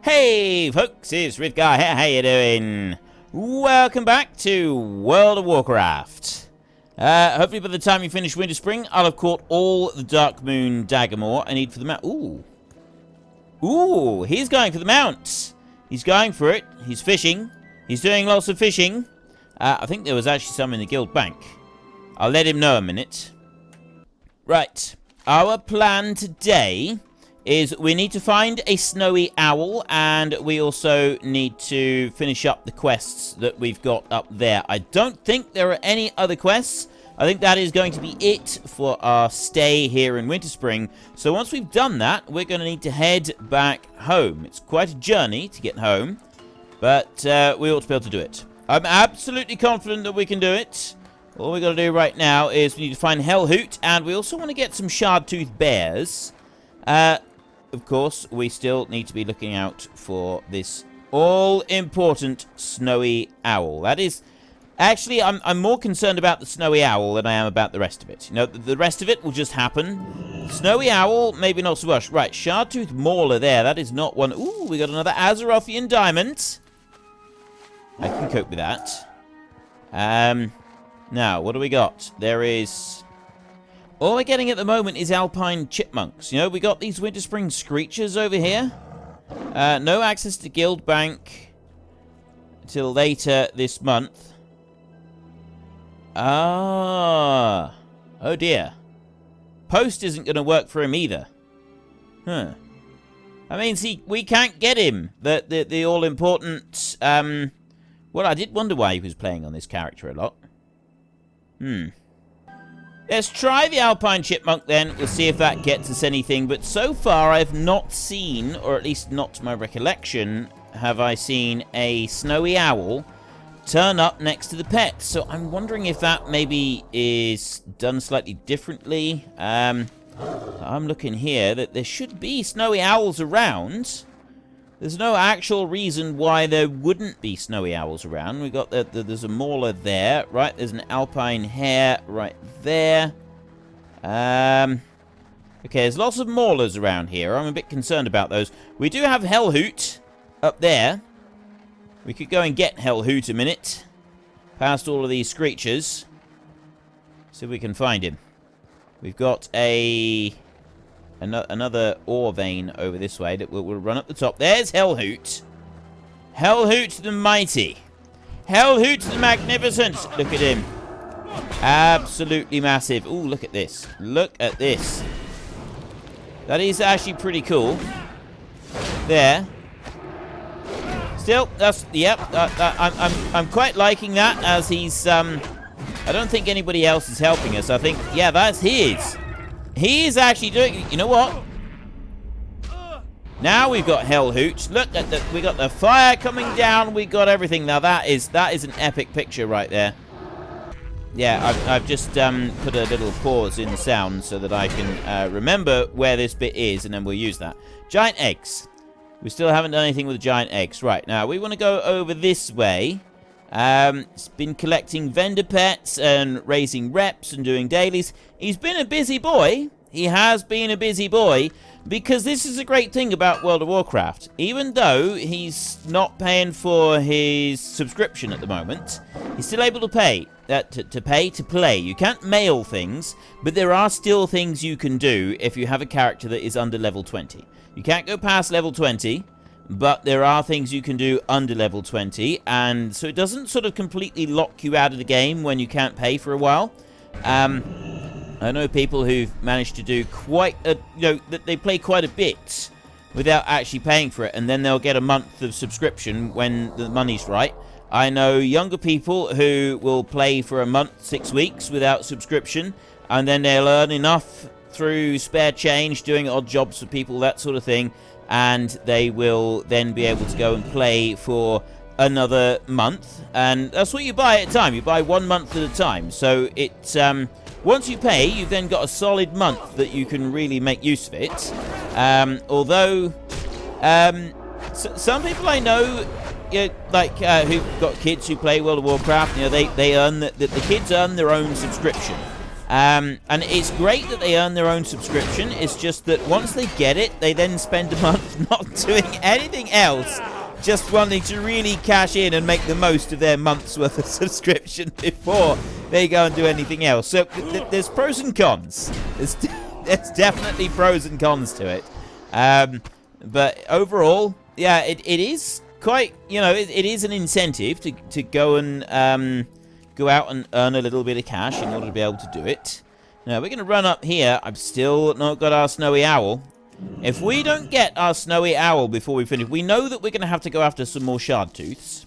Hey folks, it's Frith Guy here, how you doing? Welcome back to World of Warcraft. Hopefully by the time you finish Winterspring, I'll have caught all the Dark Moon Daggermore I need for the mount. Ooh, he's going for the mount. He's going for it. He's fishing. He's doing lots of fishing. I think there was actually some in the guild bank. I'll let him know a minute. Right, our plan today is we need to find a snowy owl, and we also need to finish up the quests that we've got up there. I don't think there are any other quests. I think that is going to be it for our stay here in Winterspring. So once we've done that, we're going to need to head back home. It's quite a journey to get home, but we ought to be able to do it. I'm absolutely confident that we can do it. All we got to do right now is we need to find Hellhoot, and we also want to get some shard-toothed bears. Of course, we still need to be looking out for this all-important snowy owl. That is... Actually, I'm more concerned about the snowy owl than I am about the rest of it. You know, the rest of it will just happen. Snowy owl, maybe not so much. Right, shard-toothed mauler there. That is not one... Ooh, we got another Azerothian diamond. I can cope with that. Now, what do we got? There is... All we're getting at the moment is alpine chipmunks. You know, we got these Winterspring screechers over here. No access to guild bank until later this month. Ah. Oh dear. Post isn't going to work for him either. Huh. I mean, see, we can't get him. The all-important... Well, I did wonder why he was playing on this character a lot. Let's try the Alpine Chipmunk then. We'll see if that gets us anything. But so far, I've not seen, or at least not to my recollection, have I seen a snowy owl turn up next to the pet. So I'm wondering if that maybe is done slightly differently. I'm looking here that there should be snowy owls around. There's no actual reason why there wouldn't be snowy owls around. We got there's a mauler there, right? There's an alpine hare right there. Okay, there's lots of maulers around here. I'm a bit concerned about those. We do have Hellhoot up there. We could go and get Hellhoot a minute. Past all of these screechers. See if we can find him. We've got another ore vein over this way that we'll run up the top. There's Hellhoot. Hellhoot the mighty. Hellhoot the magnificent. Look at him. Absolutely massive. Ooh, look at this. Look at this. That is actually pretty cool. There. Still, that's... Yep. I'm quite liking that as he's... I don't think anybody else is helping us. I think... Yeah, that's his. He is actually doing... You know what? Now we've got Hellhoot. Look at we got the fire coming down. We got everything. Now that is an epic picture right there. Yeah, I've just put a little pause in the sound so that I can remember where this bit is, and then we'll use that. Giant eggs. We still haven't done anything with the giant eggs. Right, now we want to go over this way. He's been collecting vendor pets and raising reps and doing dailies. He's been a busy boy. He has been a busy boy, because this is a great thing about World of Warcraft. Even though he's not paying for his subscription at the moment, he's still able to pay. To play. You can't mail things, but there are still things you can do if you have a character that is under level 20. You can't go past level 20. But there are things you can do under level 20, and so it doesn't sort of completely lock you out of the game when you can't pay for a while. I know people who've managed to do quite a, they play quite a bit without actually paying for it, and then they'll get a month of subscription when the money's right. I know younger people who will play for a month, 6 weeks without subscription, and then they'll earn enough through spare change, doing odd jobs for people, that sort of thing, and they will then be able to go and play for another month. And that's what you buy at a time. You buy 1 month at a time. So it's once you pay, you've then got a solid month that you can really make use of it. Although some people I know, who've got kids who play World of Warcraft, they earn the kids earn their own subscription. And it's great that they earn their own subscription. It's just that once they get it, they then spend a month not doing anything else, just wanting to really cash in and make the most of their month's worth of subscription before they go and do anything else. So there's pros and cons. There's definitely pros and cons to it. But overall, yeah, it is quite, you know, it is an incentive to go and go out and earn a little bit of cash in order to be able to do it. Now, we're going to run up here. I've still not got our snowy owl. If we don't get our snowy owl before we finish, we know that we're going to have to go after some more shard tooths.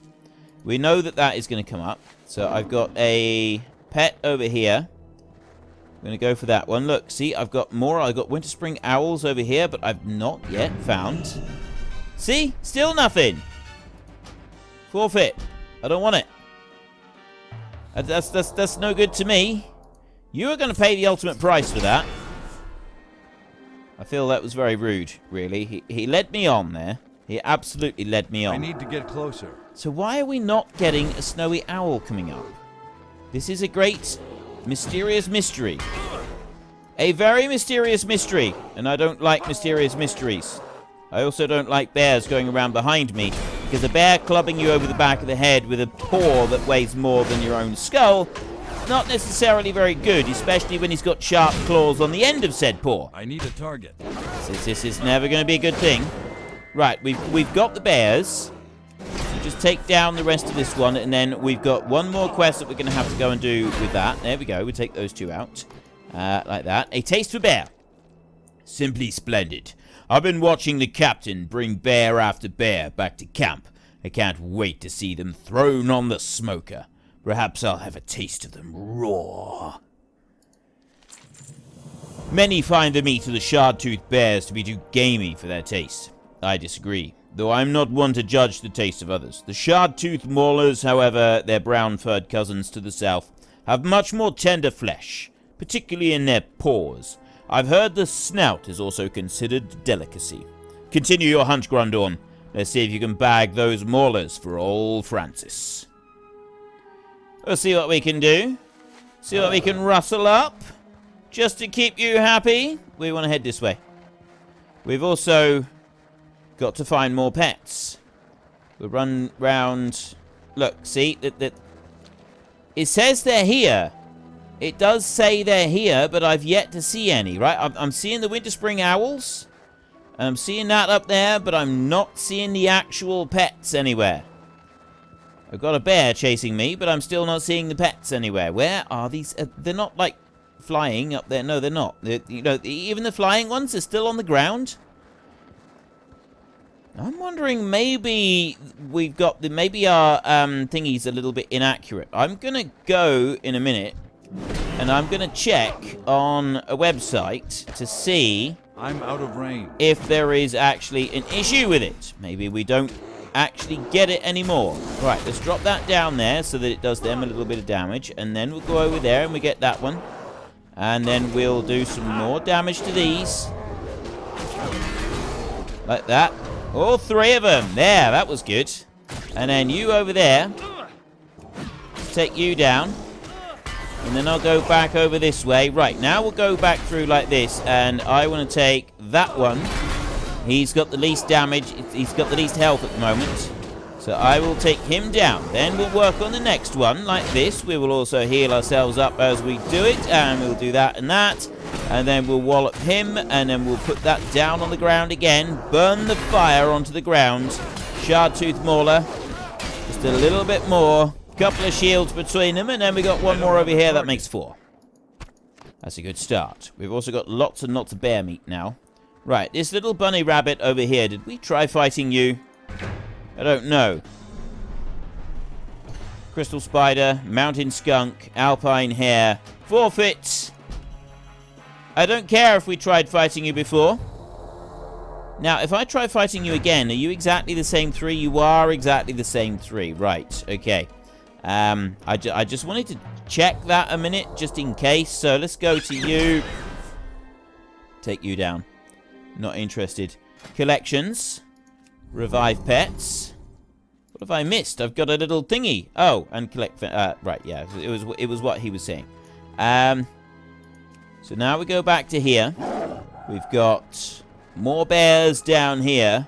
We know that that is going to come up. So I've got a pet over here. I'm going to go for that one. Look, see, I've got more. I've got Winterspring owls over here, but I've not yet found. See? Still nothing. Forfeit. I don't want it. That's no good to me. You are going to pay the ultimate price for that. I feel that was very rude, really. He led me on there. He absolutely led me on. I need to get closer. So why are we not getting a snowy owl coming up? This is a great, mysterious mystery. A very mysterious mystery. And I don't like mysterious mysteries. I also don't like bears going around behind me, because a bear clubbing you over the back of the head with a paw that weighs more than your own skull is not necessarily very good, especially when he's got sharp claws on the end of said paw. I need a target. This is never going to be a good thing. Right, we've got the bears. So just take down the rest of this one, and then we've got one more quest that we're going to have to go and do with that. There we go. We take those two out. Like that. A taste for bear. Simply splendid. I've been watching the captain bring bear after bear back to camp. I can't wait to see them thrown on the smoker. Perhaps I'll have a taste of them raw. Many find the meat of the shard-toothed bears to be too gamey for their taste. I disagree, though I'm not one to judge the taste of others. The shard-toothed maulers, however, their brown-furred cousins to the south, have much more tender flesh, particularly in their paws. I've heard the snout is also considered a delicacy. Continue your hunt, Grundorn. Let's see if you can bag those maulers for old Francis. We'll see what we can do. See what we can rustle up. Just to keep you happy. We want to head this way. We've also got to find more pets. We'll run round. Look, see? It says they're here. It does say they're here, but I've yet to see any, right? I'm seeing the Winterspring owls. And I'm seeing that up there, but I'm not seeing the actual pets anywhere. I've got a bear chasing me, but I'm still not seeing the pets anywhere. Where are these? They're not, like, flying up there. No, they're not. You know, even the flying ones are still on the ground. I'm wondering, maybe we've got the... Maybe our thingy's a little bit inaccurate. I'm going to go in a minute... And I'm going to check on a website to see... I'm out of range. ...if there is actually an issue with it. Maybe we don't actually get it anymore. Right, let's drop that down there so that it does them a little bit of damage. And then we'll go over there and we get that one. And then we'll do some more damage to these. Like that. All three of them. There, that was good. And then you over there. Let's take you down. And then I'll go back over this way. Right, now we'll go back through like this. And I want to take that one. He's got the least damage. He's got the least health at the moment. So I will take him down. Then we'll work on the next one like this. We will also heal ourselves up as we do it. And we'll do that and that. And then we'll wallop him. And then we'll put that down on the ground again. Burn the fire onto the ground. Shard-tooth mauler. Just a little bit more. Couple of shields between them, and then we got one more over here. That makes 4. That's a good start. We've also got lots and lots of bear meat now. Right, this little bunny rabbit over here. Did we try fighting you? I don't know. Crystal spider, mountain skunk, alpine hare. Forfeit. I don't care if we tried fighting you before. Now, if I try fighting you again, are you exactly the same 3? You are exactly the same 3. Right, okay. I just wanted to check that a minute, just in case. So let's go to you. Take you down. Not interested. Collections. Revive pets. What have I missed? I've got a little thingy. Oh, and collect... right, yeah. It was what he was saying. So now we go back to here. We've got more bears down here.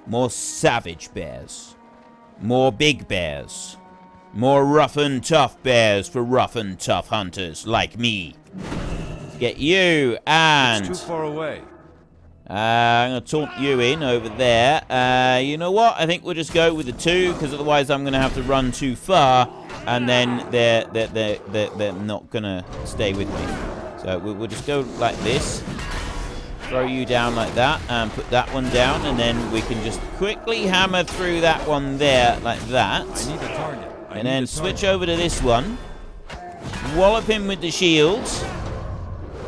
More savage bears. More big bears. More rough and tough bears for rough and tough hunters like me. Get you, and It's too far away. I'm going to taunt you in over there. You know what? I think we'll just go with the 2, because otherwise I'm going to have to run too far, and then they're not going to stay with me. So we'll just go like this. Throw you down like that, and put that one down, and then we can just quickly hammer through that one there like that. I need a target. And then switch over to this one. Wallop him with the shield.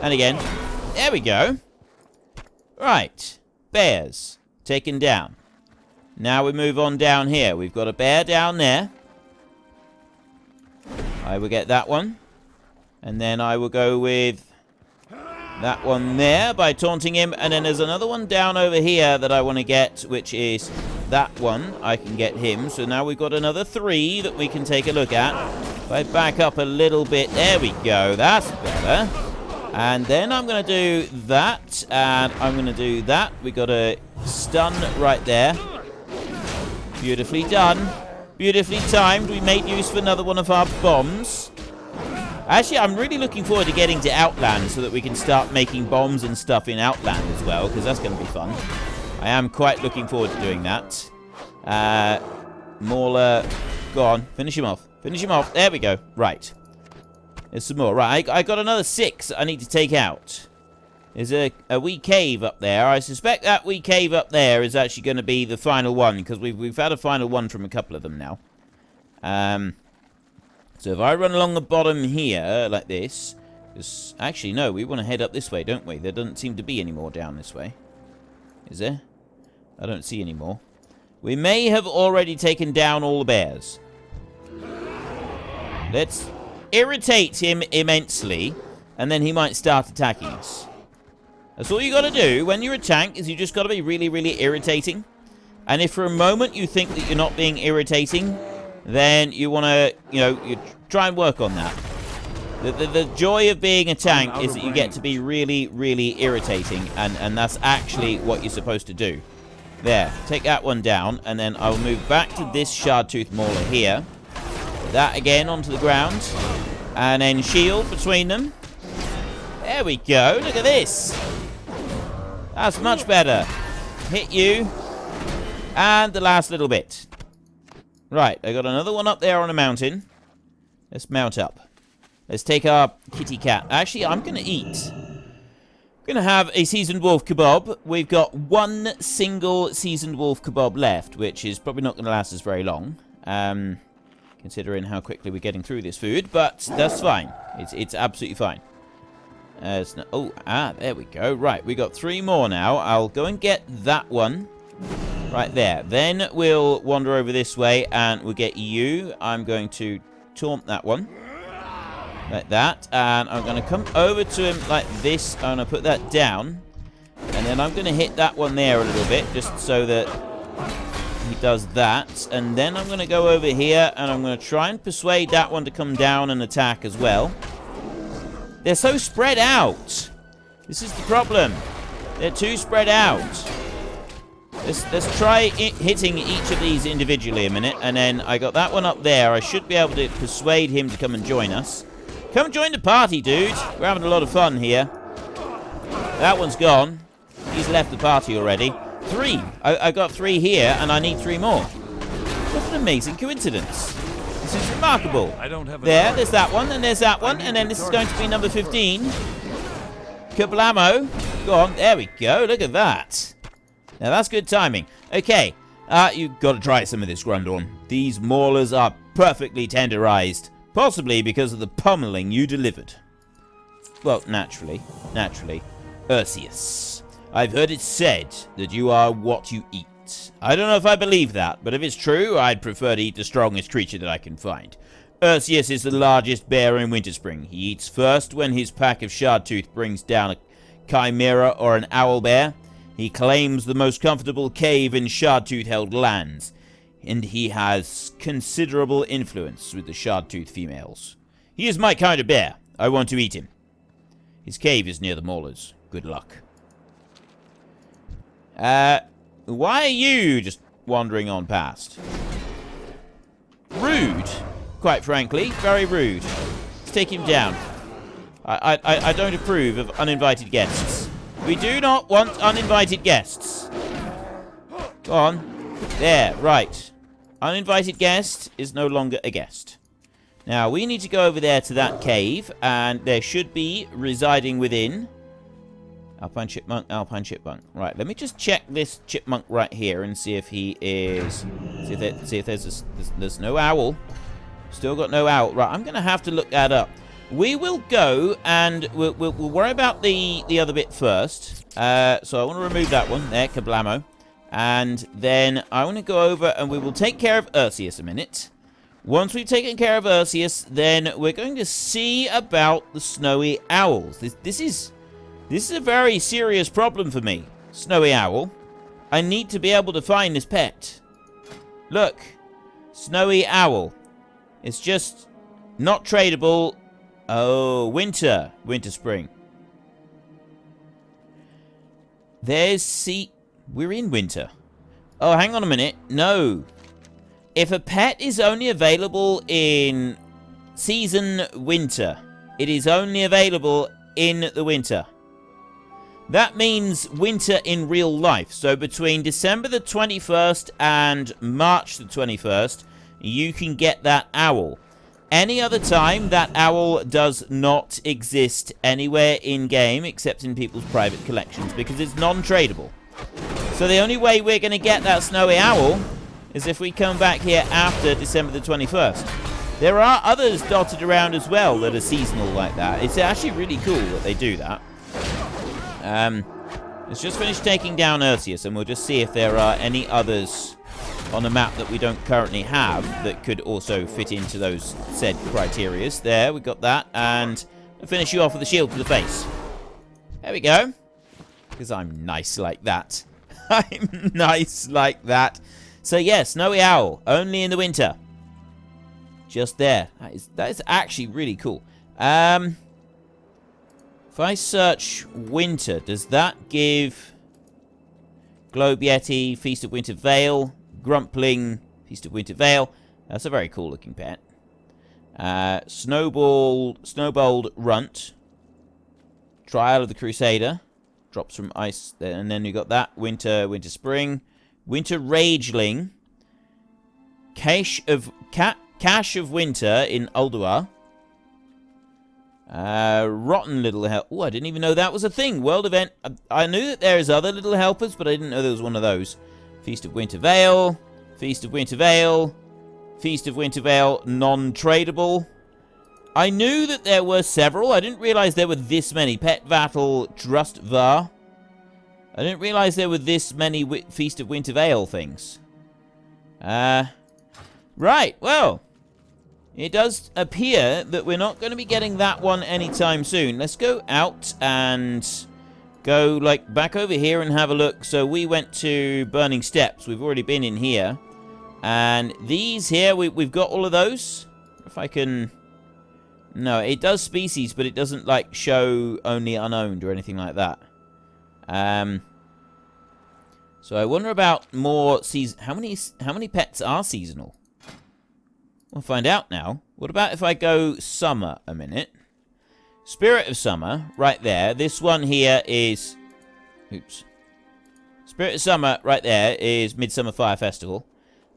And again. There we go. Right. Bears. Taken down. Now we move on down here. We've got a bear down there. I will get that one. And then I will go with that one there by taunting him. And then there's another one down over here that I want to get, which is that one. I can get him. So now we've got another 3 that we can take a look at. If I back up a little bit. There we go. That's better. And then I'm going to do that. And I'm going to do that. We got a stun right there. Beautifully done. Beautifully timed. We made use of another one of our bombs. Actually, I'm really looking forward to getting to Outland so that we can start making bombs and stuff in Outland as well, because that's going to be fun. I am quite looking forward to doing that. Mauler, go on. Finish him off. Finish him off. There we go. Right. There's some more. Right, I got another 6 I need to take out. There's a wee cave up there. I suspect that wee cave up there is actually going to be the final one, because we've had a final one from a couple of them now. So if I run along the bottom here, like this... Actually, no, we want to head up this way, don't we? There doesn't seem to be any more down this way. Is there? I don't see any more. We may have already taken down all the bears. Let's irritate him immensely, and then he might start attacking us. That's all you got to do when you're a tank, is you just got to be really, really irritating. And if for a moment you think that you're not being irritating, then you want to, you try and work on that. The joy of being a tank is that you get to be really, really irritating, and that's actually what you're supposed to do. There, take that one down, and then I'll move back to this Shardtooth Mauler here. That again onto the ground, and then shield between them. There we go, look at this. That's much better. Hit you, and the last little bit. Right, I got another one up there on a mountain. Let's mount up. Let's take our kitty cat. Actually, I'm going to eat. I'm going to have a seasoned wolf kebab. We've got 1 single seasoned wolf kebab left, which is probably not going to last us very long, considering how quickly we're getting through this food. But that's fine. It's absolutely fine. There we go. Right, we got 3 more now. I'll go and get that one. Right there. Then we'll wander over this way and we'll get you. I'm going to taunt that one. Like that. And I'm going to come over to him like this. I'm going to put that down. And then I'm going to hit that one there a little bit, just so that he does that. And then I'm going to go over here and I'm going to try and persuade that one to come down and attack as well. They're so spread out. This is the problem. They're too spread out. Let's try hitting each of these individually a minute, and then I got that one up there. I should be able to persuade him to come and join us. Come join the party, dude. We're having a lot of fun here. That one's gone. He's left the party already. 3. I got 3 here, and I need 3 more. What an amazing coincidence. This is remarkable. I don't have there's that one, and there's that one, and then this is going to be number 15. Kablamo. Go on. There we go. Look at that. Now, that's good timing. Okay, you've got to try some of this, Grundorn. These maulers are perfectly tenderized, possibly because of the pummeling you delivered. Well, naturally. Perseus, I've heard it said that you are what you eat. I don't know if I believe that, but if it's true, I'd prefer to eat the strongest creature that I can find. Perseus is the largest bear in Winterspring. He eats first when his pack of Shardtooth brings down a chimera or an owl bear. He claims the most comfortable cave in Shardtooth-held lands, and he has considerable influence with the Shardtooth females. He is my kind of bear. I want to eat him. His cave is near the maulers. Good luck. Why are you just wandering on past? Rude. Quite frankly, very rude. Let's take him down. I don't approve of uninvited guests. We do not want uninvited guests. Go on. There, right. Uninvited guest is no longer a guest. Now, we need to go over there to that cave, and there should be residing within... Alpine chipmunk, alpine chipmunk. Right, let me just check this chipmunk right here and see if he is... See if there's no owl. Still got no owl. Right, I'm going to have to look that up. We will go and we'll worry about the other bit first. So I want to remove that one. There, kablamo. And then I want to go over and we will take care of Ursius a minute. Once we've taken care of Ursius, then we're going to see about the snowy owls. This is a very serious problem for me. Snowy owl. I need to be able to find this pet. Look. Snowy owl. It's just not tradable. Oh, Winterspring. We're in winter. Oh, hang on a minute. No. If a pet is only available in season winter, it is only available in the winter. That means winter in real life. So between December the 21st and March the 21st, you can get that owl. Any other time, that owl does not exist anywhere in-game except in people's private collections because it's non-tradable. So the only way we're going to get that snowy owl is if we come back here after December the 21st. There are others dotted around as well that are seasonal like that. It's actually really cool that they do that. Let's just finish taking down Ursius and we'll just see if there are any others on the map that we don't currently have that could also fit into those said criterias. There, we got that. And I'll finish you off with a shield to the face. There we go. Because I'm nice like that. I'm nice like that. So yeah, snowy owl. Only in the winter. Just there. That is actually really cool. If I search winter, does that give Globe Yeti, Feast of Winter Vale, Grumpling, Feast of Winter Vale? That's a very cool looking pet. Snowballed Runt, Trial of the Crusader, drops from ice, and then we got that Winterspring, Winter Rageling, Cache of Winter in Ulduar. Rotten Little Help. Oh, I didn't even know that was a thing. World event. I knew that there's other little helpers, but I didn't know there was one of those. Feast of Winter Vale. Feast of Winter Vale. Feast of Winter Vale. Non-tradable. I knew that there were several. I didn't realize there were this many. Pet Vattle. Trust Var. I didn't realize there were this many Feast of Winter Vale things. Right. Well, it does appear that we're not going to be getting that one anytime soon. Let's go out and go, like, back over here and have a look. So we went to Burning Steps. We've already been in here. And these here, we've got all of those. If I can... No, it does species, but it doesn't, like, show only unowned or anything like that. So I wonder about more season... How many pets are seasonal? We'll find out now. What about if I go summer a minute? Spirit of Summer, right there. This one here is... Oops. Spirit of Summer, right there, is Midsummer Fire Festival.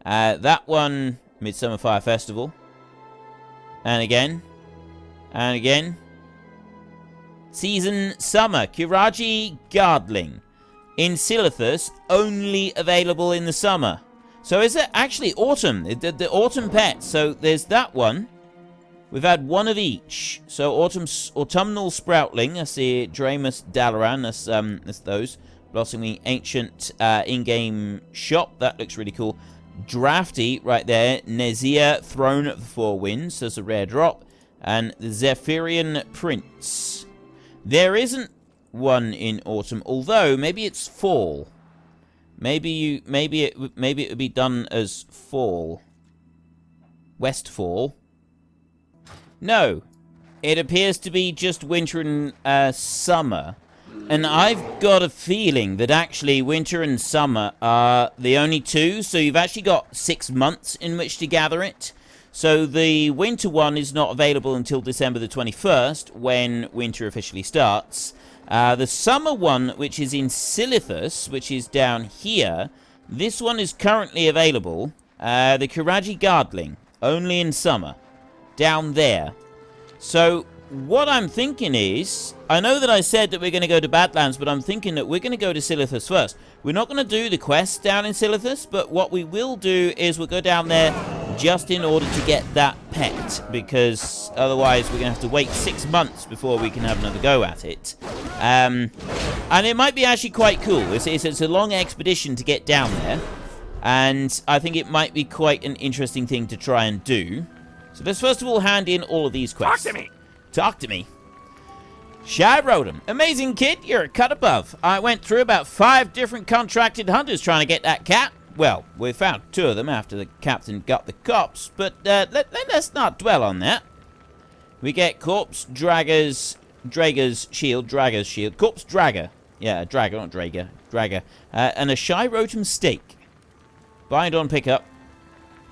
That one, Midsummer Fire Festival. And again. And again. Season Summer, Kiraji Guardling. In Silithus, only available in the summer. So is it actually autumn? The autumn pet. So there's that one. We've had one of each. So autumnal sproutling. I see Dramus Dalaran. That's those. Blossoming Ancient in-game shop. That looks really cool. Drafty right there. Nezir Throne of the Four Winds. There's a rare drop. And the Zephyrian Prince. There isn't one in autumn, although maybe it's fall. Maybe it would be done as fall. Westfall. No. It appears to be just winter and summer. And I've got a feeling that actually winter and summer are the only two. So you've actually got 6 months in which to gather it. So the winter one is not available until December the 21st, when winter officially starts. The summer one, which is in Silithus, which is down here, this one is currently available. The Kiraji Guardling, only in summer, down there. So what I'm thinking is, I know that I said that we're going to go to Badlands, but I'm thinking that we're going to go to Silithus first. We're not going to do the quest down in Silithus, but what we will do is we'll go down there just in order to get that pet, because otherwise we're going to have to wait 6 months before we can have another go at it. And it might be actually quite cool. It's a long expedition to get down there, and I think it might be quite an interesting thing to try and do. So let's first of all hand in all of these quests. Talk to me! Talk to me. Shad Rodham. Amazing kid, you're a cut above. I went through about 5 different contracted hunters trying to get that cat. Well, we found 2 of them after the captain got the cops, but let's not dwell on that. We get Corpse Dragger's Shield, Corpse Dragger. Yeah, a Dragger, not Drager. Dragger. And a Shy Rotom Steak. Bind on pickup.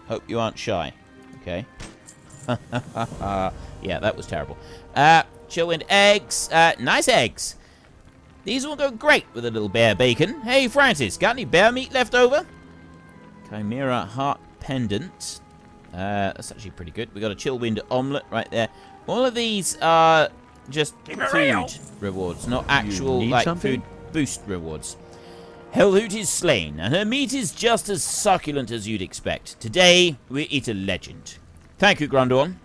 Hope you aren't shy. Okay. Yeah, that was terrible. Chillwind eggs. Nice eggs. These will go great with a little bear bacon. Hey, Francis, got any bear meat left over? Chimera Heart Pendant. That's actually pretty good. We got a Chillwind omelette right there. All of these are just food rewards, not actual like food boost rewards. Hellhoot is slain, and her meat is just as succulent as you'd expect. Today, we eat a legend. Thank you, Grundorn.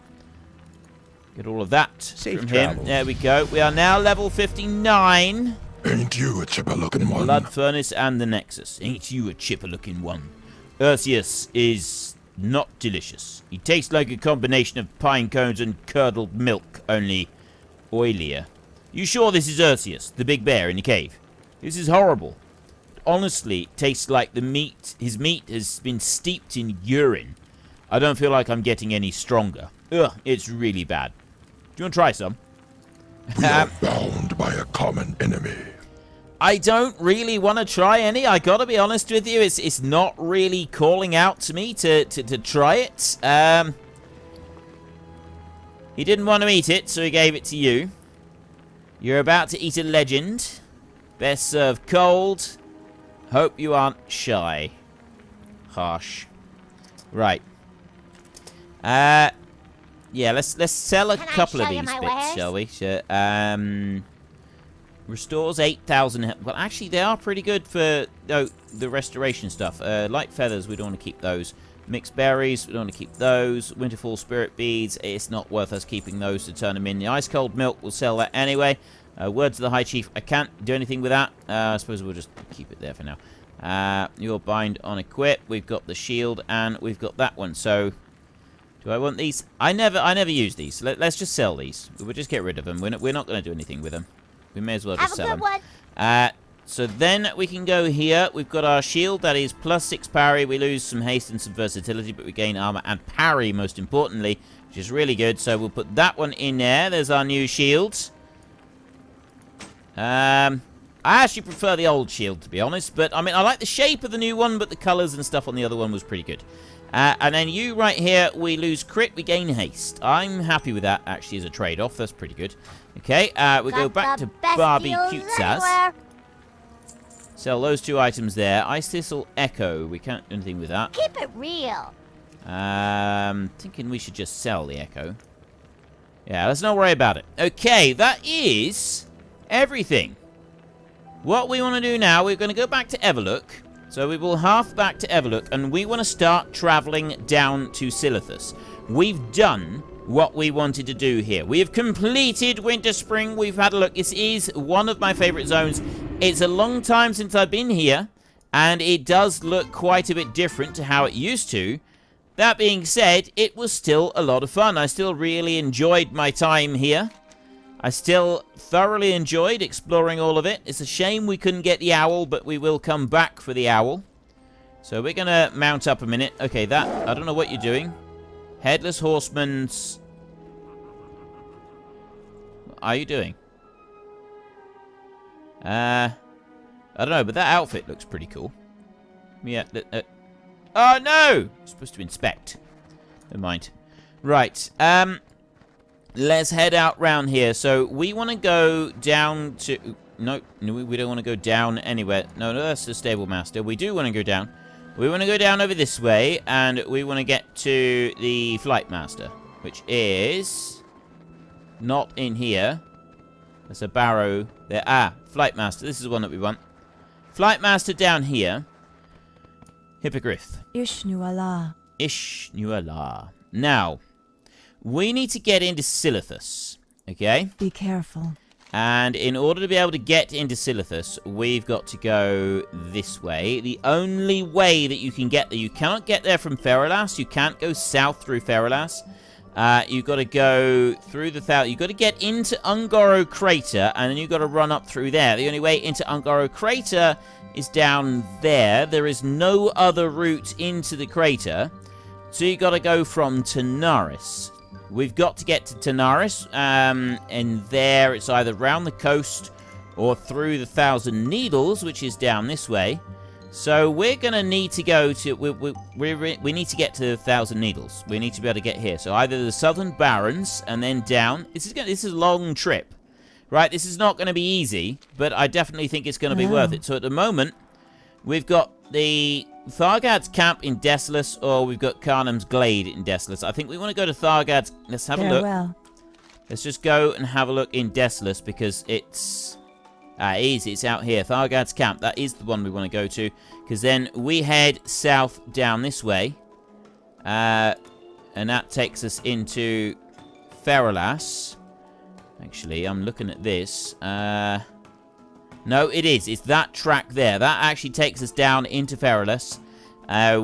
Get all of that from him. There we go. We are now level 59. Ain't you a chipper-looking one? Blood Furnace and the Nexus. Ain't you a chipper-looking one? Ursius is not delicious. He tastes like a combination of pine cones and curdled milk, only oilier. You sure this is Ursius, the big bear in the cave? This is horrible. Honestly, it tastes like the meat. His meat has been steeped in urine. I don't feel like I'm getting any stronger. Ugh, it's really bad. Do you want to try some? We are bound by a common enemy. I don't really want to try any. I gotta be honest with you. It's not really calling out to me to try it. He didn't want to eat it, so he gave it to you. You're about to eat a legend. Best served cold. Hope you aren't shy. Harsh. Right. Yeah, let's sell a couple of these bits, shall we? Sure. Restores 8,000. Well, actually, they are pretty good for the restoration stuff. Light feathers, we don't want to keep those. Mixed berries, we don't want to keep those. Winterfall spirit beads, it's not worth us keeping those to turn them in. The ice cold milk, we'll sell that anyway. Words of the High Chief, I can't do anything with that. I suppose we'll just keep it there for now. Your bind on equip. We've got the shield and we've got that one. So, do I want these? I never use these. Let's just sell these. We'll just get rid of them. We're not going to do anything with them. We may as well just sell them. So then we can go here. We've got our shield. That is +6 parry. We lose some haste and some versatility, but we gain armor and parry, most importantly, which is really good. So we'll put that one in there. There's our new shield. I actually prefer the old shield, to be honest. But, I mean, I like the shape of the new one, but the colors and stuff on the other one was pretty good. And then you right here, we lose crit, we gain haste. I'm happy with that, actually, as a trade-off. That's pretty good. Okay, we go back to Barbie Cutesas. Sell those 2 items there. Ice Thistle Echo. We can't do anything with that. Keep it real. Thinking we should just sell the Echo. Yeah, let's not worry about it. Okay, that is everything. What we want to do now, we're going to go back to Everlook. So we will half back to Everlook, and we want to start traveling down to Silithus. We've done what we wanted to do here. We have completed Winterspring. We've had a look. This is one of my favorite zones. It's a long time since I've been here, and it does look quite a bit different to how it used to. That being said, it was still a lot of fun. I still really enjoyed my time here. I still thoroughly enjoyed exploring all of it. It's a shame we couldn't get the owl, but we will come back for the owl. So we're going to mount up a minute. Okay, that, I don't know what you're doing. Headless Horseman's... are you doing? I don't know, but that outfit looks pretty cool. Yeah. Oh, no! You're supposed to inspect. Never mind. Right. Let's head out round here. So, we want to go down to... No, we don't want to go down anywhere. No, that's the stable master. We do want to go down. We want to go down over this way, and we want to get to the flight master, which is not in here. There's a barrow there. Ah, flight master. This is the one that we want. Flight master down here. Hippogriff. Ishnuala. Ishnuala. Now, we need to get into Silithus, okay? Be careful. And in order to be able to get into Silithus, we've got to go this way. The only way that you can get there, you cannot get there from Feralas. You can't go south through Feralas. You've got to go through the... You've got to get into Ungoro Crater, and then you've got to run up through there. The only way into Ungoro Crater is down there. There is no other route into the crater. So you've got to go from Terenas. We've got to get to Terenas, and there it's either round the coast or through the Thousand Needles, which is down this way. So we're going to need to go to... We need to get to the Thousand Needles. We need to be able to get here. So either the Southern Barrens and then down. This is a long trip, right? This is not going to be easy, but I definitely think it's going to be worth it. So at the moment, we've got the Thargad's camp in Desolace, or we've got Carnum's Glade in Desolace. I think we want to go to Thargad's. Let's have a look. Let's just go and have a look in Desolace, because it's... easy, it's out here. Thargad's camp, that is the one we want to go to. Because then we head south down this way. And that takes us into Feralas. Actually, I'm looking at this. No, it is. It's that track there. That actually takes us down into Feralas.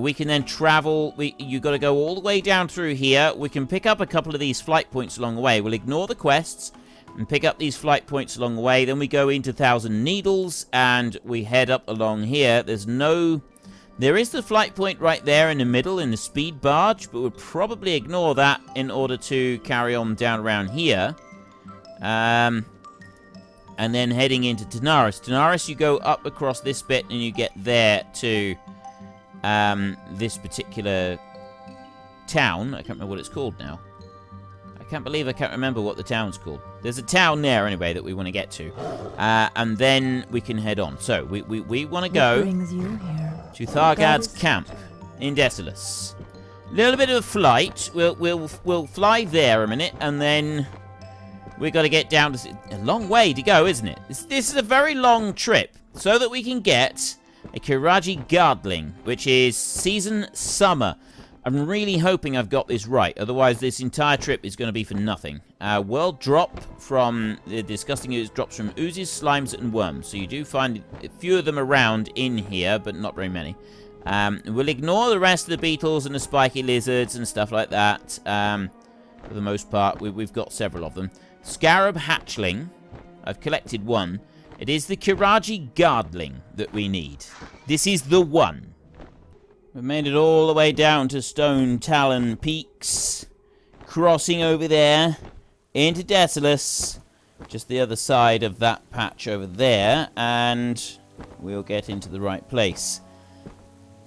We can then travel. You've got to go all the way down through here. We can pick up a couple of these flight points along the way. We'll ignore the quests and pick up these flight points along the way. Then we go into Thousand Needles, and we head up along here. There is the flight point right there in the middle in the speed barge, but we'll probably ignore that in order to carry on down around here. And then heading into Terenas. Terenas, you go up across this bit, and you get there to this particular town. I can't remember what it's called now. I can't believe I can't remember what the town's called. There's a town there, anyway, that we want to get to. And then we can head on. So, we want to go to Thargad's camp in Desolace. A little bit of a flight. We'll fly there a minute, and then we've got to get down to... A long way to go, isn't it? This is a very long trip, so that we can get a Kiraji Guardling, which is season summer. I'm really hoping I've got this right, otherwise this entire trip is going to be for nothing. World drop from the disgusting ooze drops from oozes, slimes, and worms. So you do find a few of them around in here, but not very many. We'll ignore the rest of the beetles and the spiky lizards and stuff like that. For the most part, we've got several of them. Scarab Hatchling. I've collected one. It is the Kiraji Guardling that we need. This is the one. We've made it all the way down to Stone Talon Peaks. Crossing over there into Desolace. Just the other side of that patch over there. And we'll get into the right place.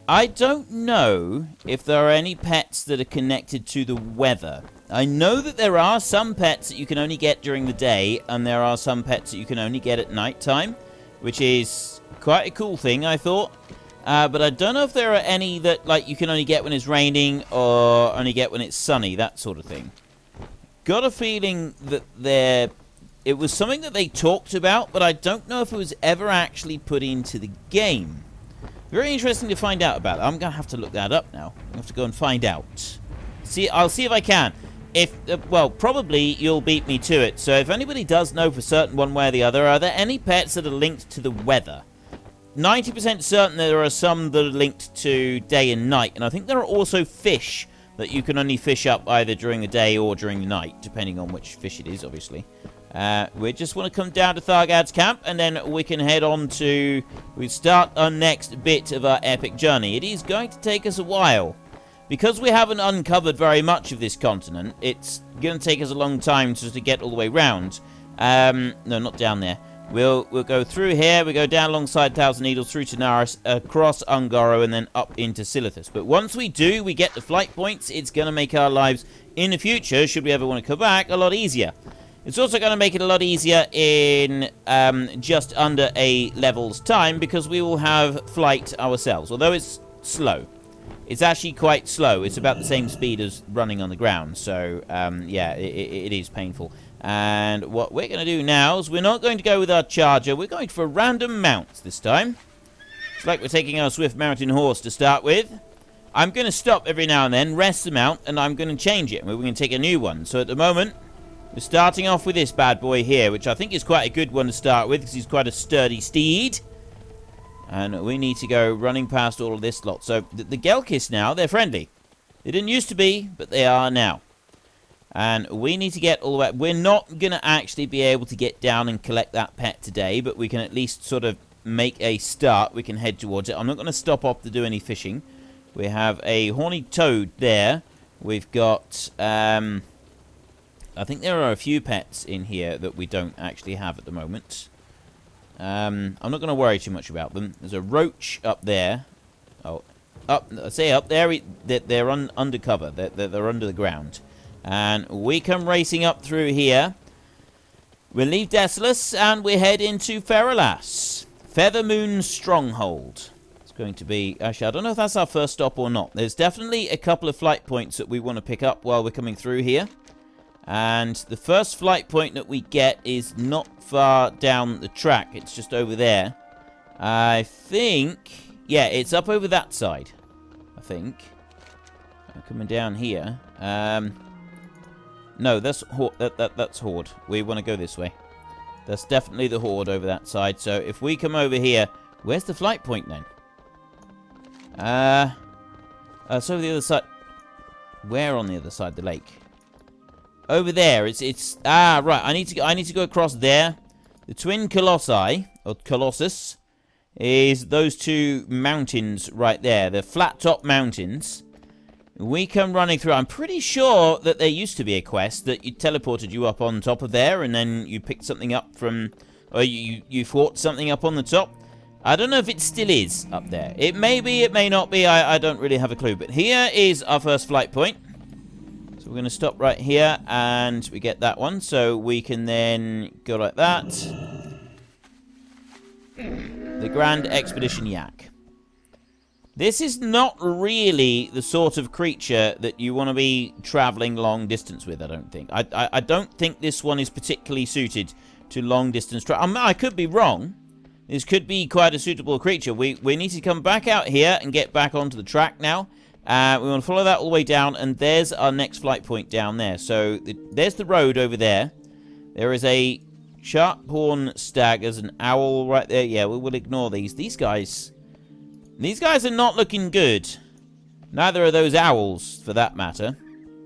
I don't know if there are any pets that are connected to the weather. I know that there are some pets that you can only get during the day, and there are some pets that you can only get at night time, which is quite a cool thing, I thought. But I don't know if there are any that like you can only get when it's raining or only get when it's sunny, that sort of thing. Got a feeling that it was something that they talked about, but I don't know if it was ever actually put into the game. Very interesting to find out about. I'm going to have to look that up now. I have to go and find out. I'll see if I can. Well, probably you'll beat me to it. So if anybody does know for certain one way or the other, are there any pets that are linked to the weather? 90% certain there are some that are linked to day and night. And I think there are also fish that you can only fish up either during the day or during the night, depending on which fish it is, obviously. We just want to come down to Thargad's camp, and then we can head on to... We start our next bit of our epic journey. It is going to take us a while. Because we haven't uncovered very much of this continent, it's going to take us a long time just to get all the way round. No, not down there. We'll go through here. We go down alongside Thousand Needles through Terenas, across Ungoro, and then up into Silithus. But once we do, we get the flight points. It's going to make our lives in the future, should we ever want to come back, a lot easier. It's also going to make it a lot easier in just under a level's time, because we will have flight ourselves. Although it's slow. It's actually quite slow. It's about the same speed as running on the ground. So, yeah, it is painful. And what we're going to do now is we're not going to go with our charger. We're going for random mounts this time. It's like we're taking our Swift Mountain Horse to start with. I'm going to stop every now and then, rest the mount, and I'm going to change it. We're going to take a new one. So at the moment, we're starting off with this bad boy here, which I think is quite a good one to start with, because he's quite a sturdy steed. And we need to go running past all of this lot. So the Gelkis now, they're friendly. They didn't used to be, but they are now. And we need to get all the way... We're not going to actually be able to get down and collect that pet today, but we can at least sort of make a start. We can head towards it. I'm not going to stop off to do any fishing. We have a horny toad there. We've got... I think there are a few pets in here that we don't actually have at the moment. I'm not going to worry too much about them. There's a roach up there. Oh, I say up there. They're undercover. They're under the ground. And we come racing up through here. We'll leave Desolace and we head into Feralas. Feathermoon Stronghold. It's going to be... Actually, I don't know if that's our first stop or not. There's definitely a couple of flight points that we want to pick up while we're coming through here. And the first flight point that we get is not far down the track. It's just over there. I think... Yeah, it's up over that side. I think. Coming down here. No, that's that's Horde. We want to go this way. That's definitely the Horde over that side. So if we come over here... Where's the flight point then? It's over the other side. Where on the other side of the lake? Over there. It's right. I need to go across there. The Twin Colossi, or Colossus, is those two mountains right there. They're flat top mountains. We come running through. I'm pretty sure that there used to be a quest that you teleported you up on top of there, and then you picked something up from, or you fought something up on the top. I don't know if it still is up there. It may be, it may not be. I don't really have a clue. But here is our first flight point. So we're going to stop right here, and we get that one. So we can then go like that. The Grand Expedition Yak. This is not really the sort of creature that you want to be traveling long distance with, I don't think. I don't think this one is particularly suited to long distance travel. I could be wrong. This could be quite a suitable creature. We need to come back out here and get back onto the track now. We want to follow that all the way down, and there's our next flight point down there. So there's the road over there. There is a sharp horn stag. There's an owl right there. Yeah, we'll ignore these. These guys are not looking good. Neither are those owls, for that matter.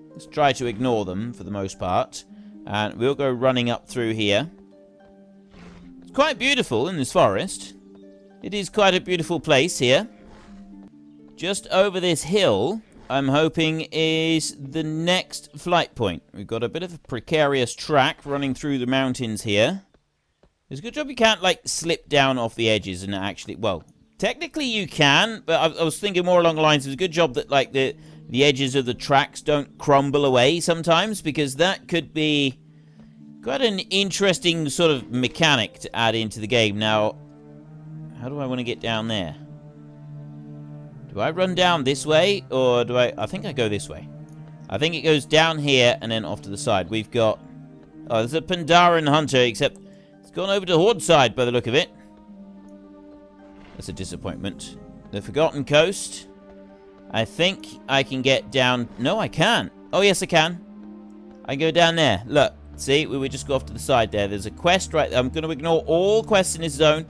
Let's try to ignore them for the most part. And we'll go running up through here. It's quite beautiful in this forest. It is quite a beautiful place here. Just over this hill, I'm hoping, is the next flight point. We've got a bit of a precarious track running through the mountains here. It's a good job you can't, like, slip down off the edges and actually... Well, technically you can, but I was thinking more along the lines of a good job that, like, the edges of the tracks don't crumble away sometimes, because that could be quite an interesting sort of mechanic to add into the game. Now, how do I want to get down there? Do I run down this way, or do I think I go this way. I think it goes down here and then off to the side. We've got... Oh, there's a Pandaren Hunter, except it's gone over to the Horde side by the look of it. That's a disappointment. The Forgotten Coast. I think I can get down... No, I can't. Oh, yes, I can. I can go down there. Look, see? We just go off to the side there. There's a quest right there. I'm going to ignore all quests in this zone.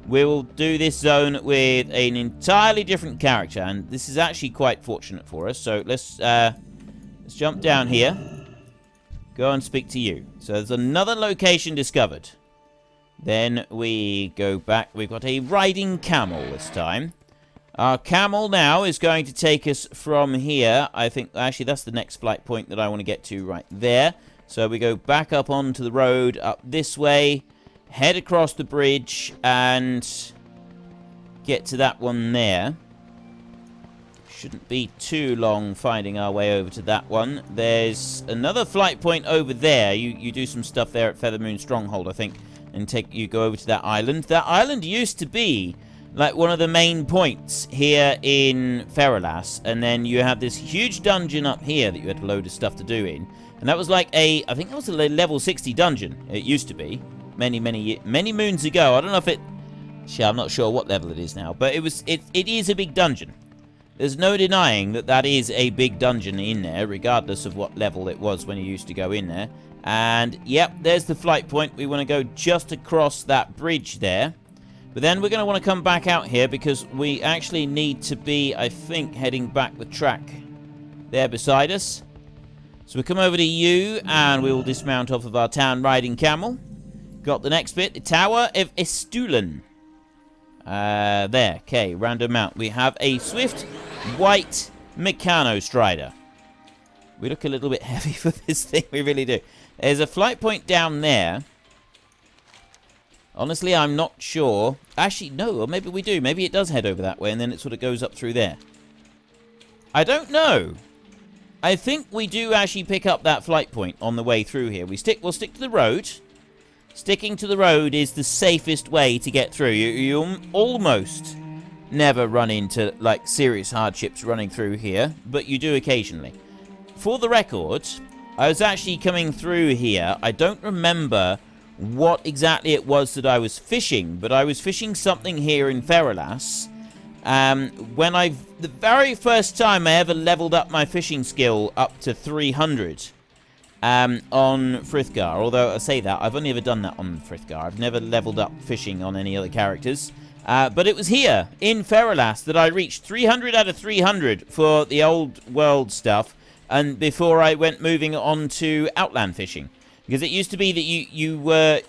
We will do this zone with an entirely different character, and this is actually quite fortunate for us. So let's jump down here. Go and speak to you. So there's another location discovered. Then we go back. We've got a riding camel this time. Our camel now is going to take us from here. I think, actually, that's the next flight point that I want to get to right there. So we go back up onto the road, up this way, head across the bridge, and get to that one there. Shouldn't be too long finding our way over to that one. There's another flight point over there. You do some stuff there at Feathermoon Stronghold, I think, and you go over to that island. That island used to be like one of the main points here in Feralas, and then you have this huge dungeon up here that you had a load of stuff to do in, and that was like I think that was a level 60 dungeon. It used to be many moons ago. I don't know if I'm not sure what level it is now, but it is a big dungeon. There's no denying that is a big dungeon in there, regardless of what level it was when you used to go in there. And yep, there's the flight point. We want to go just across that bridge there. But then we're going to want to come back out here because we actually need to be, I think, heading back the track there beside us. So we come over to you and we will dismount off of our town riding camel. Got the next bit, the Tower of Estulan. There, okay, random mount. We have a swift white Meccano Strider. We look a little bit heavy for this thing, we really do. There's a flight point down there. Honestly, I'm not sure. Actually, no, or maybe we do. Maybe it does head over that way, and then it sort of goes up through there. I don't know. I think we do actually pick up that flight point on the way through here. We'll stick to the road. Sticking to the road is the safest way to get through. You almost never run into, like, serious hardships running through here, but you do occasionally. For the record, I was actually coming through here. I don't remember what exactly it was that I was fishing, but I was fishing something here in Feralas. The very first time I ever leveled up my fishing skill up to 300 on Frithgar. Although I say that, I've only ever done that on Frithgar. I've never leveled up fishing on any other characters. But it was here in Feralas that I reached 300 out of 300 for the old world stuff, and before I went moving on to outland fishing. Because it used to be that you were...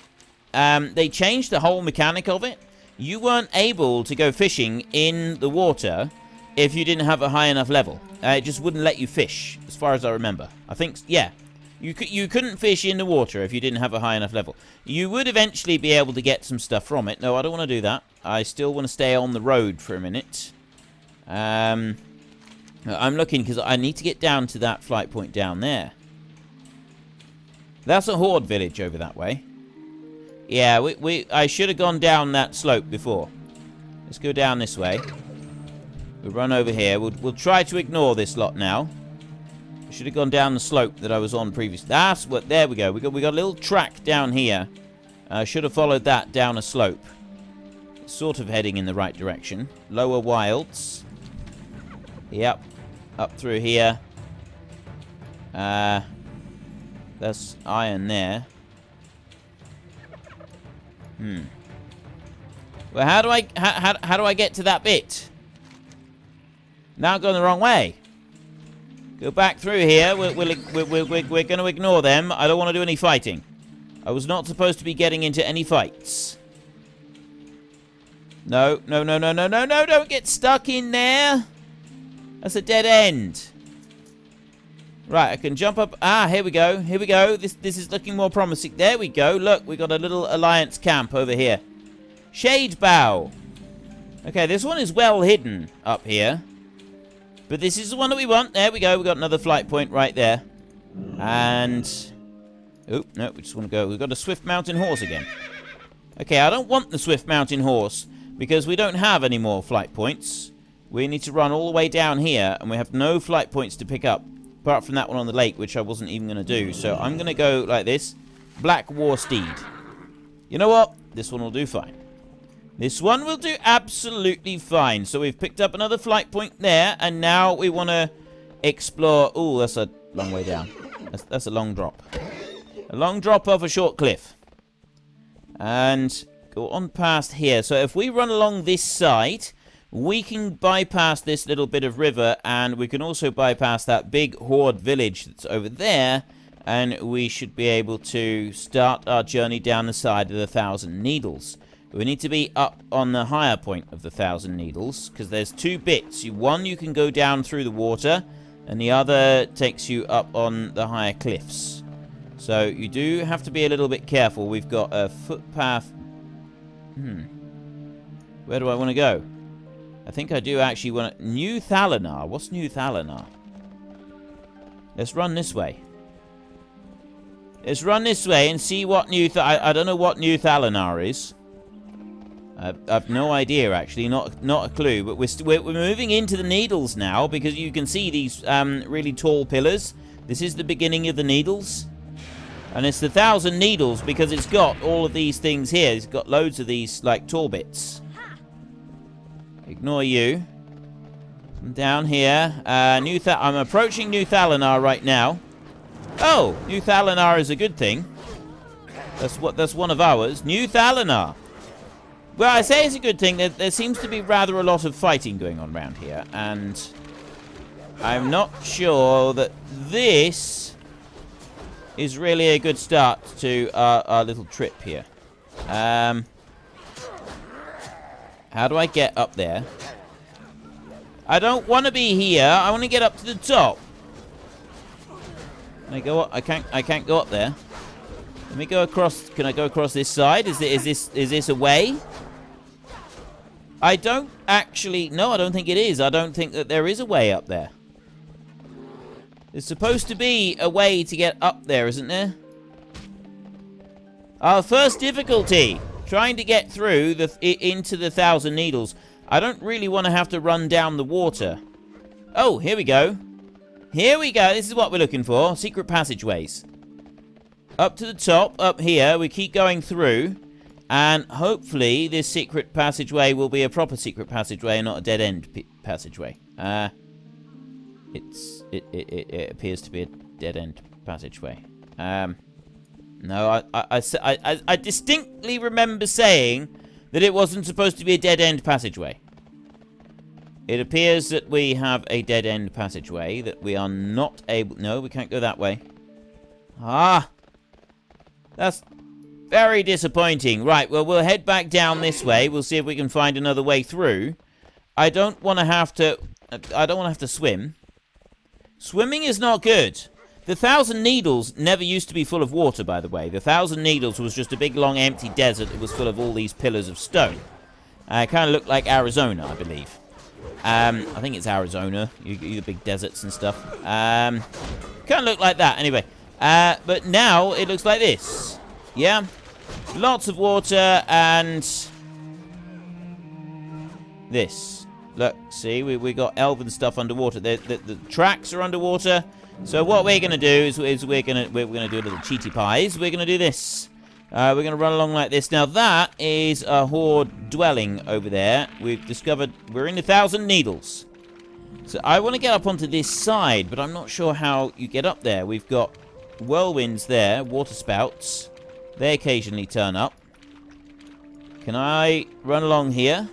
they changed the whole mechanic of it. You weren't able to go fishing in the water if you didn't have a high enough level. It just wouldn't let you fish, as far as I remember. I think, yeah. You couldn't fish in the water if you didn't have a high enough level. You would eventually be able to get some stuff from it. No, I don't want to do that. I still want to stay on the road for a minute. I'm looking because I need to get down to that flight point down there. That's a horde village over that way. Yeah, I should have gone down that slope before. Let's go down this way. We'll run over here. We'll try to ignore this lot now. I should have gone down the slope that I was on previously. That's what. There we go. We got a little track down here. I should have followed that down a slope. Sort of heading in the right direction. Lower wilds. Yep. Up through here. That's iron there. Well, how do I get to that bit? Now I'm going the wrong way. Go back through here. We're going to ignore them. I don't want to do any fighting. I was not supposed to be getting into any fights. No, don't get stuck in there. That's a dead end. Right, I can jump up. Ah, here we go. Here we go. This is looking more promising. There we go. Look, we got a little alliance camp over here. Shade Bow. Okay, this one is well hidden up here. But this is the one that we want. There we go. We got another flight point right there. And... oh, no, we just want to go. We've got a Swift Mountain Horse again. Okay, I don't want the Swift Mountain Horse because we don't have any more flight points. We need to run all the way down here, and we have no flight points to pick up. Apart from that one on the lake, which I wasn't even going to do. So I'm going to go like this. Black War Steed. You know what? This one will do fine. This one will do absolutely fine. So we've picked up another flight point there. And now we want to explore... oh, that's a long way down. That's a long drop. A long drop off a short cliff. And go on past here. So if we run along this side... we can bypass this little bit of river, and we can also bypass that big horde village that's over there, and we should be able to start our journey down the side of the Thousand Needles. We need to be up on the higher point of the Thousand Needles, because there's two bits. One, you can go down through the water, and the other takes you up on the higher cliffs. So you do have to be a little bit careful. We've got a footpath. Where do I want to go? I think I do actually want to... New Thalanar. What's New Thalanar? Let's run this way. Let's run this way and see what New... I don't know what New Thalanar is. I've no idea, actually. Not a clue. But we're moving into the Needles now, because you can see these really tall pillars. This is the beginning of the Needles. And it's the 1,000 Needles because it's got all of these things here. It's got loads of these, like, tall bits. Ignore you. I'm down here. I'm approaching New Thalanar right now. Oh, New Thalanar is a good thing. That's one of ours. New Thalanar. Well, I say it's a good thing. There seems to be rather a lot of fighting going on around here, and I'm not sure that this is really a good start to our little trip here. How do I get up there? I don't want to be here. I want to get up to the top. Can I go up? I can't go up there. Let me go across. Can I go across this side? Is this a way? I don't actually... No, I don't think it is. I don't think that there is a way up there. There's supposed to be a way to get up there, isn't there? Our first difficulty. Trying to get through into the 1,000 Needles. I don't really want to have to run down the water. Oh, here we go. Here we go. This is what we're looking for. Secret passageways. Up to the top, up here. We keep going through. And hopefully this secret passageway will be a proper secret passageway and not a dead-end passageway. It appears to be a dead-end passageway. No, I distinctly remember saying that it wasn't supposed to be a dead-end passageway. It appears that we have a dead-end passageway that we are not able... No, we can't go that way. Ah! That's very disappointing. Right, well, we'll head back down this way. We'll see if we can find another way through. I don't want to have to... I don't want to have to swim. Swimming is not good. The 1,000 Needles never used to be full of water, by the way. The 1,000 Needles was just a big, long, empty desert that was full of all these pillars of stone. It kind of looked like Arizona, I believe. I think it's Arizona. You the big deserts and stuff. Kind of looked like that, anyway. But now it looks like this. Yeah? Lots of water and... this. Look, see? We got elven stuff underwater. The tracks are underwater. So what we're going to do is we're going to do a little cheaty pies. We're going to do this. We're going to run along like this. Now that is a horde dwelling over there. We've discovered we're in 1,000 Needles. So I want to get up onto this side, but I'm not sure how you get up there. We've got whirlwinds there, water spouts. They occasionally turn up. Can I run along here?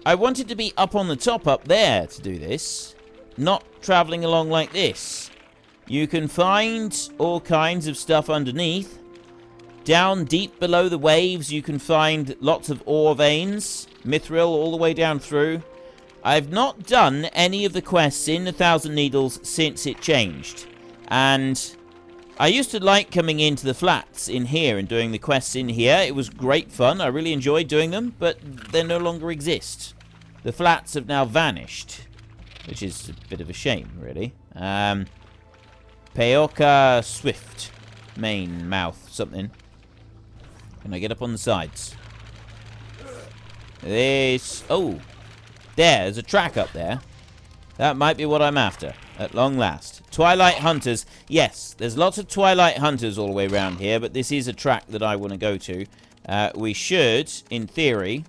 I wanted to be up on the top up there to do this. Not traveling along like this. You can find all kinds of stuff underneath. Down deep below the waves, you can find lots of ore veins. Mithril all the way down through. I've not done any of the quests in the 1,000 Needles since it changed. And I used to like coming into the flats in here and doing the quests in here. It was great fun. I really enjoyed doing them, but they no longer exist. The flats have now vanished. Which is a bit of a shame, really. Peoka Swift. Main, mouth, something. Can I get up on the sides? This... Oh! There's a track up there. That might be what I'm after. At long last. Twilight Hunters. Yes, there's lots of Twilight Hunters all the way around here, but this is a track that I want to go to. We should, in theory,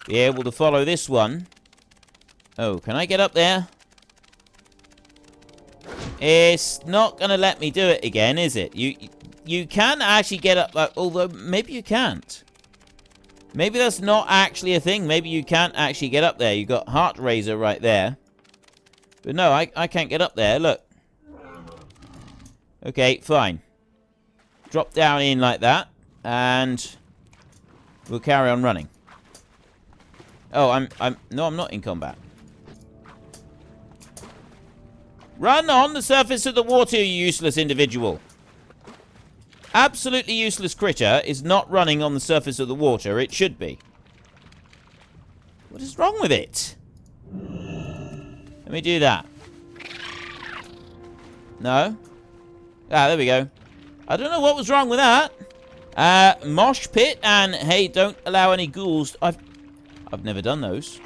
be able to follow this one. Oh, can I get up there? It's not going to let me do it again, is it? You can actually get up, although maybe you can't. Maybe that's not actually a thing. Maybe you can't actually get up there. You've got Heart Razor right there. But no, I can't get up there. Look. Okay, fine. Drop down in like that. And we'll carry on running. Oh, no, I'm not in combat. Run on the surface of the water, you useless individual. absolutely useless critter is not running on the surface of the water. It should be. What is wrong with it? Let me do that. No? Ah, there we go. I don't know what was wrong with that. Mosh pit and hey, don't allow any ghouls. I've never done those.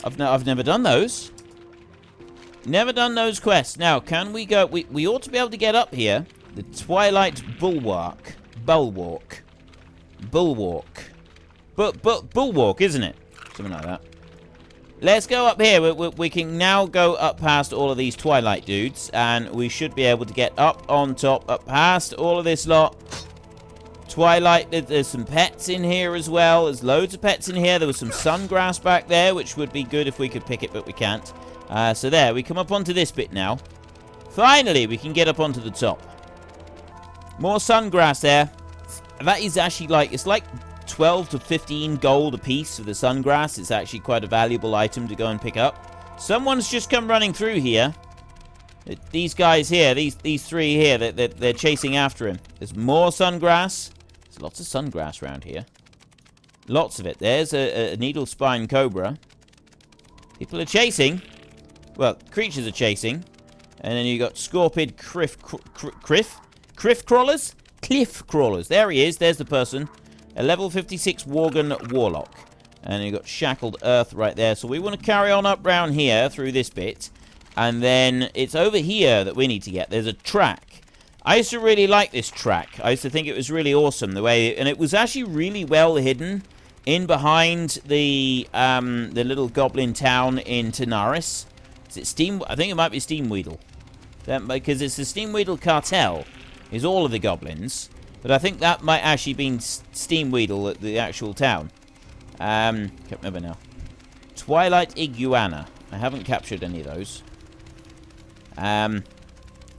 I've never done those. Never done those quests. Now, can we go? We ought to be able to get up here. The Twilight Bulwark. Bulwark, isn't it? Something like that. Let's go up here. We can now go up past all of these Twilight dudes, and we should be able to get up on top, up past all of this lot. Twilight, there's some pets in here as well. There's loads of pets in here. There was some sungrass back there, which would be good if we could pick it, but we can't. So there, we come up onto this bit now. Finally, we can get up onto the top. More sungrass there. That is actually like, it's like 12 to 15 gold a piece for the sungrass. It's actually quite a valuable item to go and pick up. Someone's just come running through here. These guys here, these three here, they're chasing after him. There's more sungrass. There's lots of sungrass around here. Lots of it. There's a needle spine cobra. People are chasing. Well, creatures are chasing. And then you got scorpid cliff crawlers. There he is. There's the person. A level 56 Worgen Warlock. And you've got Shackled Earth right there. So we want to carry on up round here through this bit. And then it's over here that we need to get. There's a track. I used to really like this track. I used to think it was really awesome the way... And it was actually really well hidden in behind the little goblin town in Terenas. Is it Steam... I think it might be Steamweedle. Because it's the Steamweedle cartel. Is all of the goblins. But I think that might actually be Steamweedle at the actual town. Can't remember now. Twilight Iguana. I haven't captured any of those.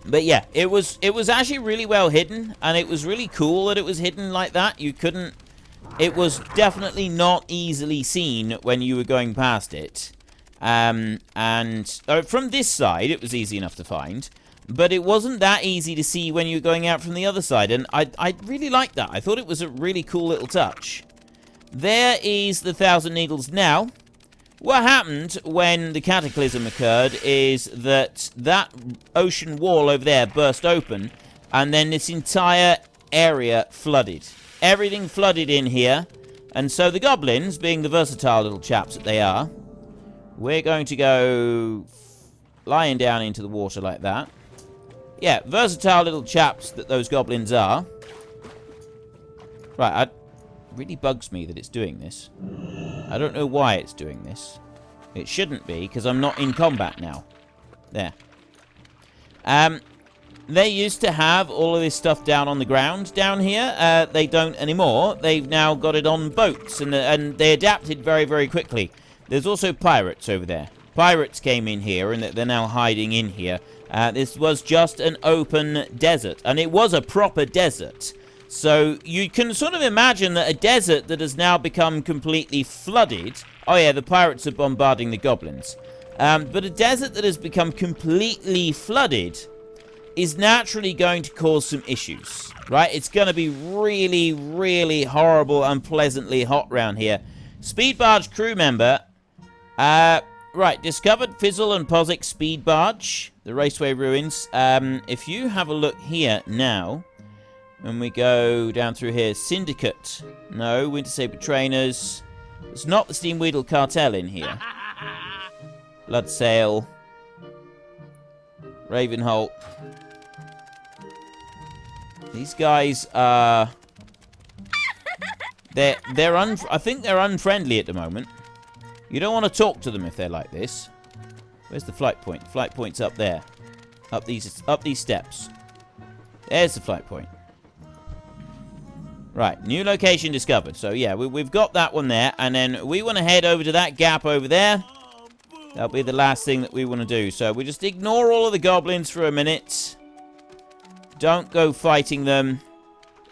But yeah, it was actually really well hidden, and it was really cool that it was hidden like that. You couldn't... It was definitely not easily seen when you were going past it. And from this side, it was easy enough to find. But it wasn't that easy to see when you were going out from the other side. And I really liked that. I thought it was a really cool little touch. There is the Thousand Needles now. What happened when the cataclysm occurred is that ocean wall over there burst open. And then this entire area flooded. Everything flooded in here. And so the goblins, being the versatile little chaps that they are, we're going to go lying down into the water like that. Yeah, versatile little chaps that those goblins are. Right, it really bugs me that it's doing this. I don't know why it's doing this. It shouldn't be, because I'm not in combat now. There. They used to have all of this stuff down on the ground down here. They don't anymore. They've now got it on boats, and they adapted very, very quickly. There's also pirates over there. Pirates came in here, and they're now hiding in here. This was just an open desert, and it was a proper desert. So you can sort of imagine that a desert that has now become completely flooded... Oh yeah, the pirates are bombarding the goblins. But a desert that has become completely flooded is naturally going to cause some issues, right? It's going to be really, really horrible, unpleasantly hot round here. Speed barge crew member... Right, discovered Fizzle and Pozic speed barge, the Raceway Ruins. If you have a look here now, when we go down through here, Syndicate, no, Winter Saber Trainers, it's not the Steamweedle cartel in here. Bloodsail, Ravenholt. These guys are... I think they're unfriendly at the moment. You don't want to talk to them if they're like this. Where's the flight point? Flight point's up there. Up these steps. There's the flight point. Right, new location discovered. So yeah, we've got that one there. And then we want to head over to that gap over there. That'll be the last thing that we want to do. So we just ignore all of the goblins for a minute. Don't go fighting them.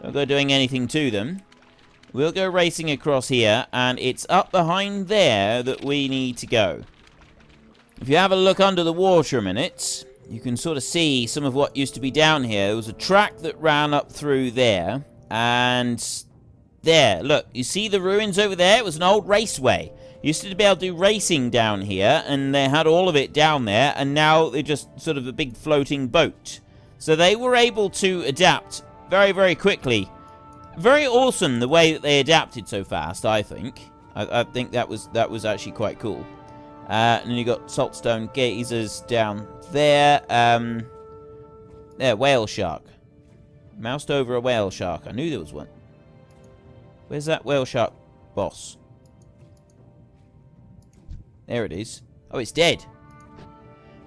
Don't go doing anything to them. We'll go racing across here, and it's up behind there that we need to go. If you have a look under the water a minute, you can sort of see some of what used to be down here. There was a track that ran up through there, and there, look, you see the ruins over there? It was an old raceway. Used to be able to do racing down here, and they had all of it down there, and now they're just sort of a big floating boat. So they were able to adapt very, very quickly. Very awesome the way that they adapted so fast, I think. I think that was actually quite cool. And then you got saltstone geysers down there. There, whale shark. Moused over a whale shark. I knew there was one. Where's that whale shark boss? There it is. Oh, it's dead.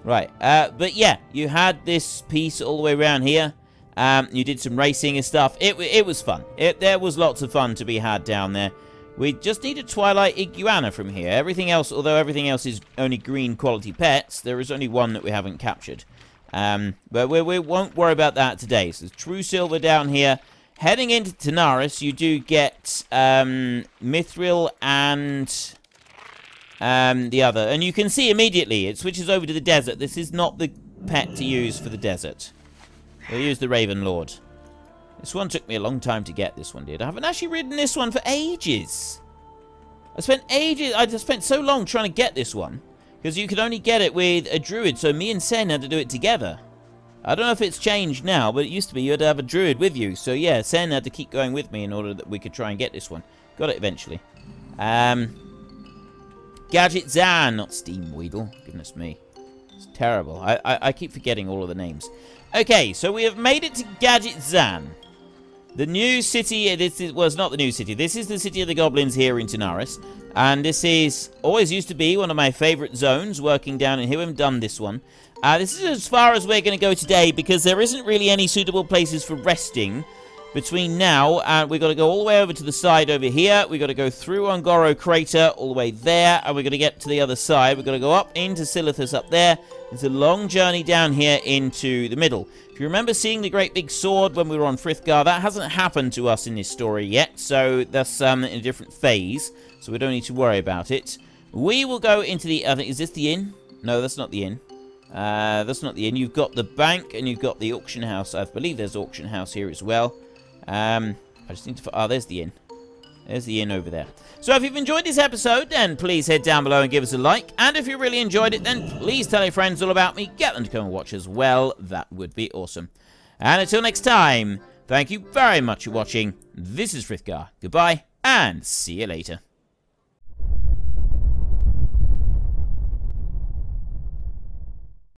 Right. But yeah, you had this piece all the way around here. You did some racing and stuff. It was fun. There was lots of fun to be had down there. We just need a Twilight Iguana from here. Everything else, although everything else is only green quality pets, there is only one that we haven't captured. But we won't worry about that today. So there's True Silver down here. Heading into Terenas, you do get Mithril and the other. And you can see immediately, it switches over to the desert. This is not the pet to use for the desert. We'll use the Raven Lord. This one took me a long time to get, this one did. I haven't actually ridden this one for ages. I just spent so long trying to get this one. Because you could only get it with a druid, so me and Sen had to do it together. I don't know if it's changed now, but it used to be you had to have a druid with you. So yeah, Sen had to keep going with me in order that we could try and get this one. Got it eventually. Gadgetzan, not Steamweedle. Goodness me. It's terrible. I keep forgetting all of the names. Okay, so we have made it to Gadgetzan. The new city, well, it's not the new city. This is the city of the goblins here in Terenas. And this is, always used to be, one of my favorite zones, working down in here. We've done this one. This is as far as we're going to go today, because there isn't really any suitable places for resting between now and we've got to go all the way over to the side over here. We've got to go through Ongoro Crater all the way there, and we're going to get to the other side. We've got to go up into Silithus up there. It's a long journey down here into the middle. If you remember seeing the great big sword when we were on Frith Guard, that hasn't happened to us in this story yet, so that's in a different phase, so we don't need to worry about it. We will go into the, I think, is this the inn? No, that's not the inn. That's not the inn. You've got the bank and you've got the auction house. I believe there's auction house here as well. I just need to... Oh, there's the inn. There's the inn over there. So if you've enjoyed this episode, then please head down below and give us a like. And if you really enjoyed it, then please tell your friends all about me. Get them to come and watch as well. That would be awesome. And until next time, thank you very much for watching. This is Frith Guard. Goodbye, and see you later.